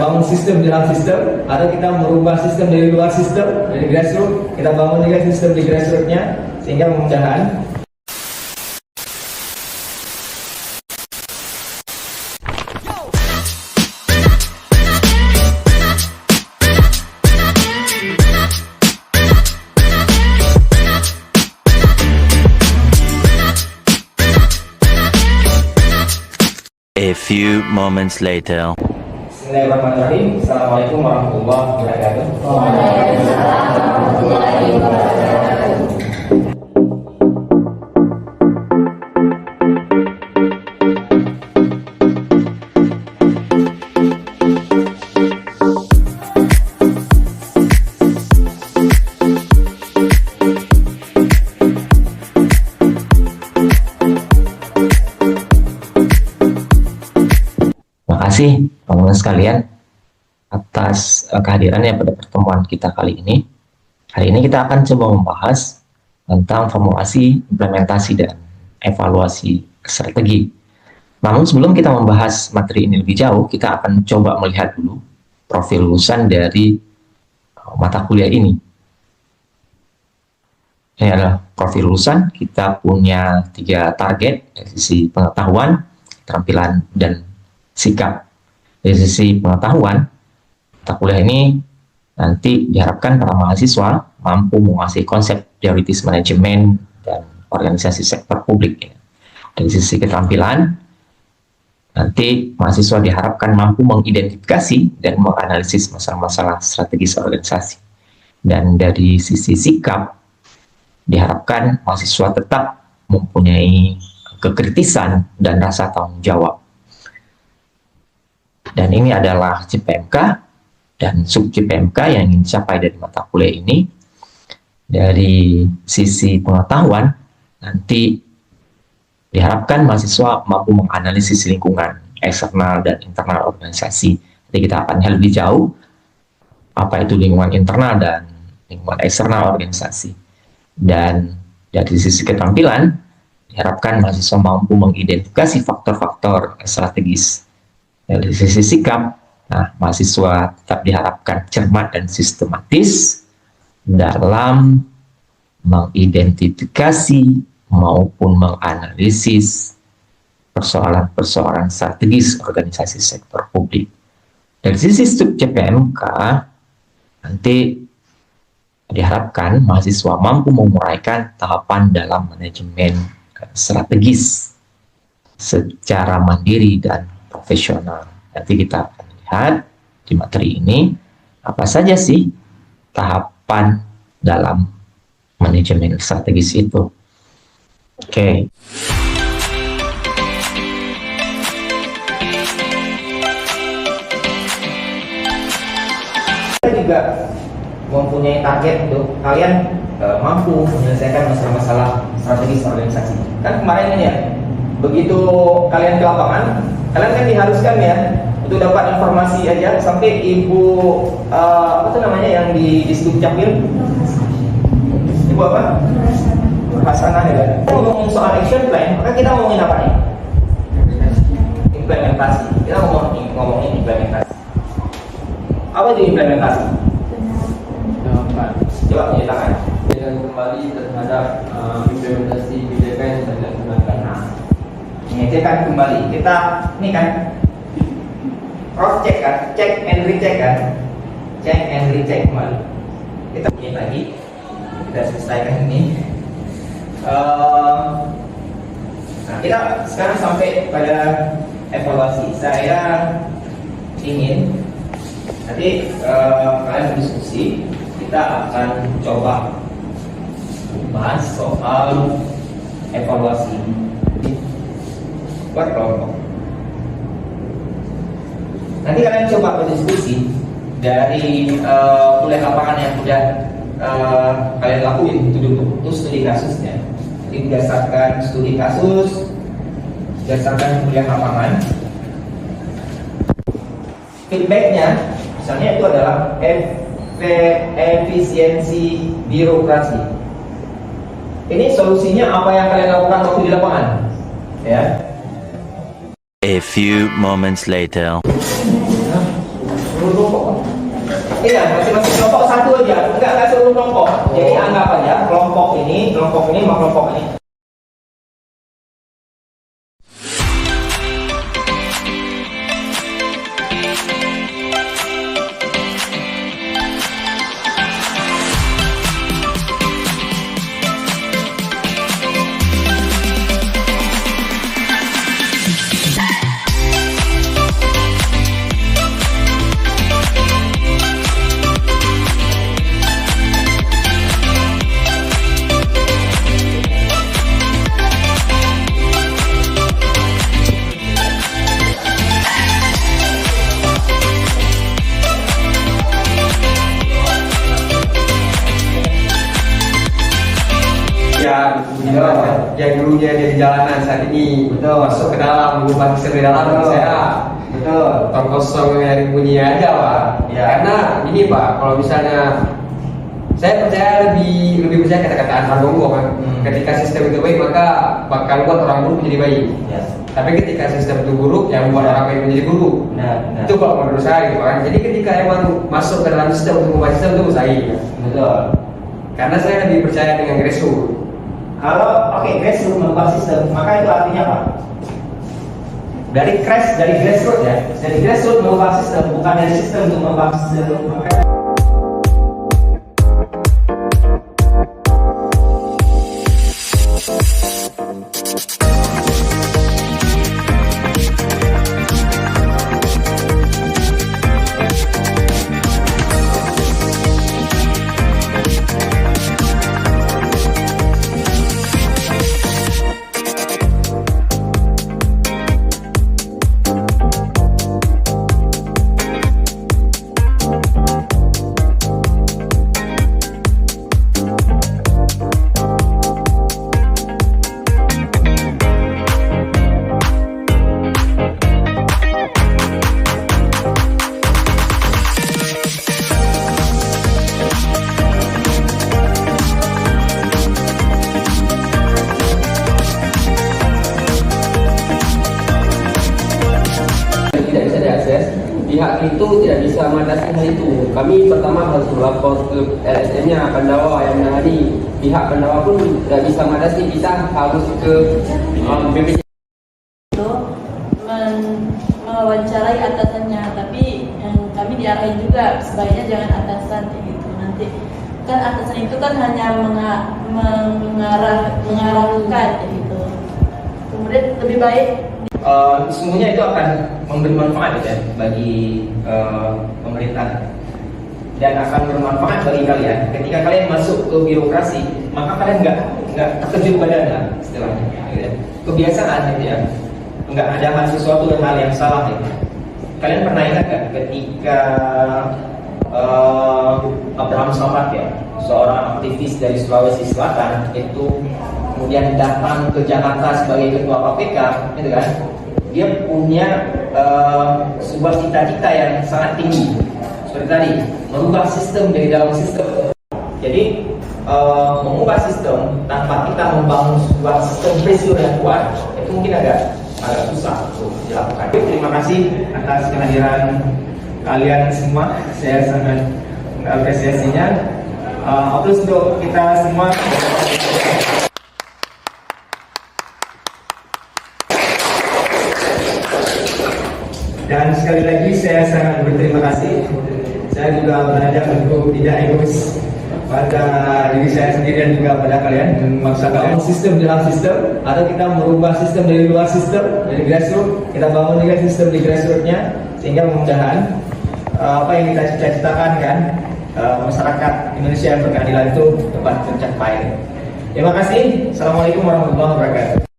bangun sistem dalam sistem, atau kita merubah sistem dari luar sistem, dari grassroots, kita bangun juga sistem di grassrootsnya, sehingga mudah-mudahan A few moments later. Bismillahirrahmanirrahim. Assalamualaikum warahmatullahi wabarakatuh. Terima kasih teman-teman sekalian atas kehadirannya pada pertemuan kita kali ini. Hari ini kita akan coba membahas tentang formulasi, implementasi, dan evaluasi strategi. Namun sebelum kita membahas materi ini lebih jauh, kita akan coba melihat dulu profil lulusan dari mata kuliah ini. Ini adalah profil lulusan. Kita punya 3 target dari sisi pengetahuan, keterampilan, dan sikap. Dari sisi pengetahuan, mata kuliah ini nanti diharapkan para mahasiswa mampu menguasai konsep prioritas manajemen dan organisasi sektor publik. Dari sisi keterampilan, nanti mahasiswa diharapkan mampu mengidentifikasi dan menganalisis masalah-masalah strategis organisasi. Dan dari sisi sikap, diharapkan mahasiswa tetap mempunyai kekritisan dan rasa tanggung jawab. Dan ini adalah CPMK dan sub CPMK yang ingin dicapai dari mata kuliah ini. Dari sisi pengetahuan, nanti diharapkan mahasiswa mampu menganalisis lingkungan eksternal dan internal organisasi. Jadi kita akan lihat lebih jauh apa itu lingkungan internal dan lingkungan eksternal organisasi. Dan dari sisi keterampilan, diharapkan mahasiswa mampu mengidentifikasi faktor-faktor strategis. Dari sisi sikap, mahasiswa tetap diharapkan cermat dan sistematis dalam mengidentifikasi maupun menganalisis persoalan-persoalan strategis organisasi sektor publik. Dari sisi sub CPMK, nanti diharapkan mahasiswa mampu menguraikan tahapan dalam manajemen strategis secara mandiri dan profesional. Nanti kita akan lihat di materi ini apa saja sih tahapan dalam manajemen strategis itu. Oke. Kita juga mempunyai target untuk kalian mampu menyelesaikan masalah-masalah strategis organisasi. Kan kemarin ini ya, begitu kalian ke lapangan, kalian kan diharuskan ya untuk dapat informasi aja sampai ibu apa tuh namanya yang di Dukcapil, ibu apa? Hasanah ya kan. Kita ngomongin soal action plan, maka kita ngomongin apa nih? Implementasi. Kita ngomongin implementasi. Apa itu implementasi? Coba menjelaskan. Dengan kembali terhadap implementasi kebijakan yang sedang dilaksanakan. Mengecekkan kembali. Kita ini kan cross check kan, check and recheck kan, check and recheck kembali. Kita punya lagi, kita selesaikan ini. Nah, kita sekarang sampai pada evaluasi. Saya ingin nanti kalian berdiskusi. Kita akan coba bahas soal evaluasi buat kelompok. Nanti kalian coba berdiskusi dari kuliah lapangan yang sudah kalian lakuin itu studi kasusnya. Jadi berdasarkan studi kasus, berdasarkan kuliah lapangan, feedbacknya misalnya itu adalah efisiensi birokrasi. Ini solusinya apa yang kalian lakukan waktu di lapangan, ya? A few moments later. Iya, masing-masing kelompok satu aja, enggak seluruh kelompok. Jadi anggap aja kelompok ini sama kelompok ini. Yang dulunya dia di jalanan saat ini masuk ke dalam mengubah sistem di dalam saya tong kosong yang bunyi aja Pak. Karena ini Pak, kalau misalnya saya percaya lebih percaya kata-kata Anwar Gonggong kan. Ketika sistem itu baik maka bakal buat orang buruk menjadi baik. Tapi ketika sistem itu buruk yang membuat orang baik menjadi buruk. Itu kalau menurut saya gitu kan. Jadi ketika emang masuk ke dalam sistem untuk mengubah sistem itu mustahil. Betul. Karena saya lebih percaya dengan grassroots. Kalau grassroots mengubah sistem, maka itu artinya apa? Dari grassroots ya, dari grassroots mengubah sistem, bukan dari sistem untuk mengubah sistem. Pihak itu tidak bisa mengatasi hal itu. Kami pertama harus melapor ke LSM-nya, Pandawa yang menangani. Pihak Pandawa pun tidak bisa mengatasi, kita harus ke BPC. Mewawancarai atasannya, tapi kami diarahin juga sebaiknya jangan atasan kayak gitu. Nanti kan atasan itu kan hanya mengarahkan kayak gitu. Kemudian lebih baik Sesungguhnya itu akan memberi manfaat ya bagi pemerintah dan akan bermanfaat bagi kalian. Ketika kalian masuk ke birokrasi, maka kalian nggak terkejut badan lah istilahnya. Gitu. Kebiasaan gitu ya, nggak ada sesuatu hal yang salah gitu. Kalian pernah ingat nggak ketika Abraham Samad ya, seorang aktivis dari Sulawesi Selatan itu kemudian datang ke Jakarta sebagai ketua KPK, gitu kan? Dia punya sebuah cita-cita yang sangat tinggi, seperti tadi, merubah sistem dari dalam sistem. Jadi mengubah sistem tanpa kita membangun sebuah sistem presiden yang kuat, itu mungkin agak susah untuk dilakukan. Terima kasih atas kehadiran kalian semua, saya sangat mengapresiasinya. Terus untuk kita semua. Dan sekali lagi saya sangat berterima kasih. Saya juga belajar untuk tidak egois pada diri saya sendiri dan juga pada kalian, memaksakan sistem di dalam sistem atau kita merubah sistem dari luar sistem, dari grassroots. Kita bangun juga sistem di grassrootsnya sehingga mudah-mudahan apa yang kita cita-citakan kan, masyarakat Indonesia yang berkeadilan itu dapat tercapai. Terima kasih. Assalamualaikum warahmatullahi wabarakatuh.